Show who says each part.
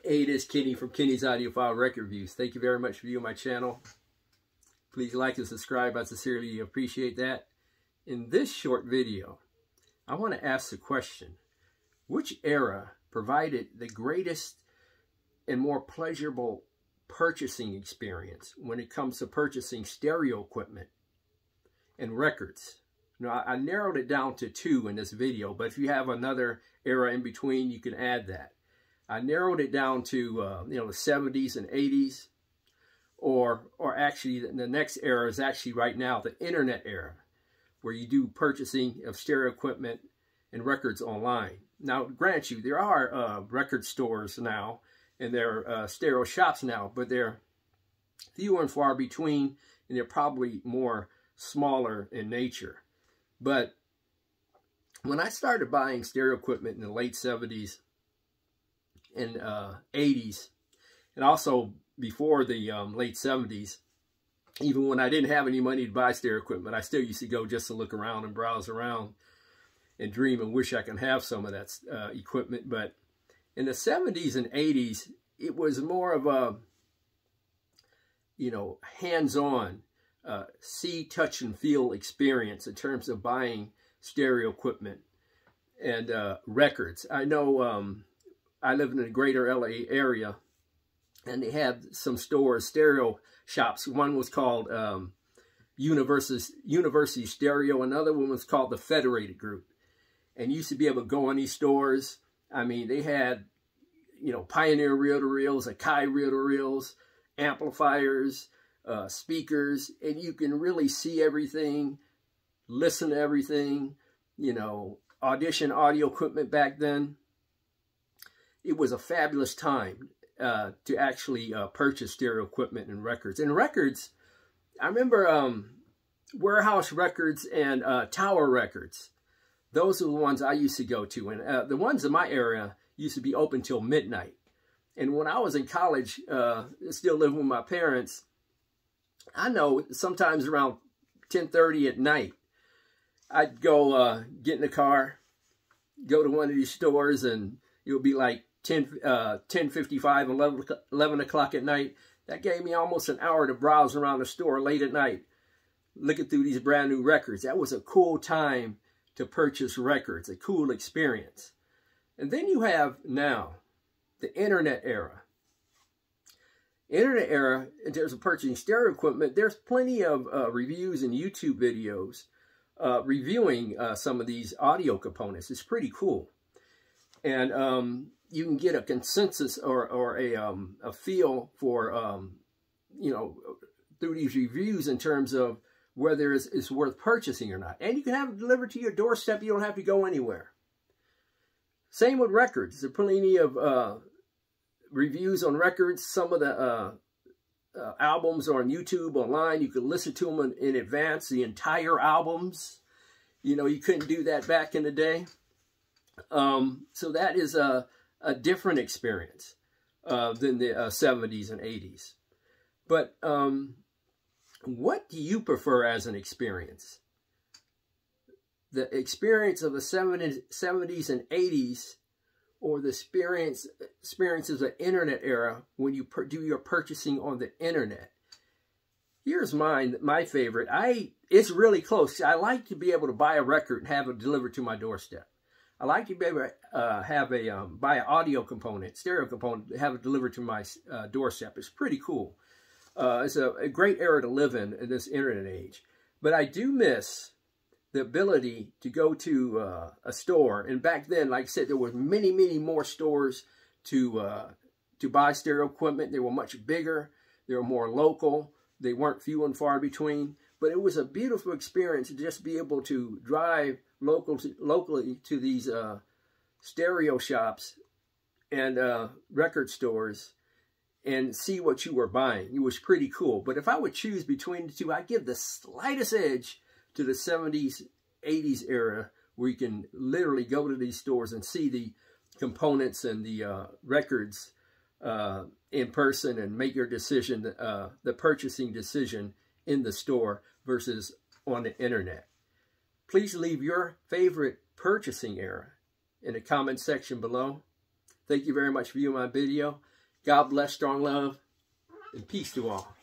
Speaker 1: Hey, it is Kenny from Kenny's Audiophile Record Reviews. Thank you very much for viewing my channel. Please like and subscribe. I sincerely appreciate that. In this short video, I want to ask the question, which era provided the greatest and more pleasurable purchasing experience when it comes to purchasing stereo equipment and records? Now, I narrowed it down to two in this video, but if you have another era in between, you can add that. I narrowed it down to, the 70s and 80s, or actually the next era is actually right now the internet era, where you do purchasing of stereo equipment and records online. Now, grant you, there are record stores now, and there are stereo shops now, but they're few and far between, and they're probably more smaller in nature. But when I started buying stereo equipment in the late 70s and 80s, and also before the late 70s, even when I didn't have any money to buy stereo equipment, I still used to go just to look around and browse around and dream and wish I could have some of that equipment. But in the 70s and 80s, it was more of a, hands-on, see, touch, and feel experience in terms of buying stereo equipment and records. I know I live in the greater LA area, and they had some stores, stereo shops. One was called University Stereo. Another one was called the Federated Group. And you used to be able to go in these stores. I mean, they had, Pioneer reel-to-reels, Akai reel-to-reels, amplifiers, speakers, and you can really see everything, listen to everything, audition audio equipment back then. It was a fabulous time to actually purchase stereo equipment and records. And records, I remember Warehouse Records and Tower Records. Those are the ones I used to go to. And the ones in my area used to be open till midnight. And when I was in college, still living with my parents, I know sometimes around 10:30 at night, I'd go get in the car, go to one of these stores, and it would be like 10:55, 11 o'clock at night. That gave me almost an hour to browse around the store late at night, looking through these brand new records. That was a cool time to purchase records, a cool experience. And then you have now the internet era. Internet era, in terms of purchasing stereo equipment, there's plenty of reviews and YouTube videos reviewing some of these audio components. It's pretty cool. And you can get a consensus or a feel for, through these reviews in terms of whether it's worth purchasing or not. And you can have it delivered to your doorstep. You don't have to go anywhere. Same with records. There are plenty of reviews on records. Some of the albums are on YouTube, online. You can listen to them in advance, the entire albums. You couldn't do that back in the day. So that is a different experience than the 70s and 80s. But what do you prefer as an experience? The experience of the 70s and 80s, or the experiences of the internet era when you do your purchasing on the internet? Here's my favorite. It's really close. I like to be able to buy a record and have it delivered to my doorstep. I like to be able to buy an audio component, stereo component, have it delivered to my doorstep. It's pretty cool. It's a great era to live in this internet age. But I do miss the ability to go to a store. And back then, like I said, there were many, many more stores to buy stereo equipment. They were much bigger. They were more local. They weren't few and far between. But it was a beautiful experience to just be able to drive locally to these stereo shops and record stores and see what you were buying. It was pretty cool. But if I would choose between the two, I'd give the slightest edge to the 70s, 80s era, where you can literally go to these stores and see the components and the records in person and make your decision, the purchasing decision in the store versus on the internet. Please leave your favorite purchasing era in the comment section below. Thank you very much for viewing my video. God bless, strong love, and peace to all.